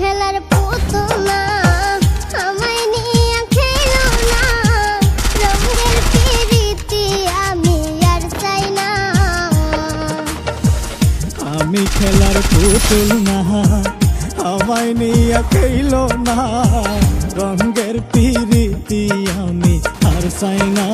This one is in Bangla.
খেলার পুতুল না, আমায় নিয়ে খেলো না, রঙের পিরিতি আমি আর চাই না। আমি খেলার পুতুল না, আমায় নিয়ে খেলো না, রঙের পিরিতি আমি আর চাই না।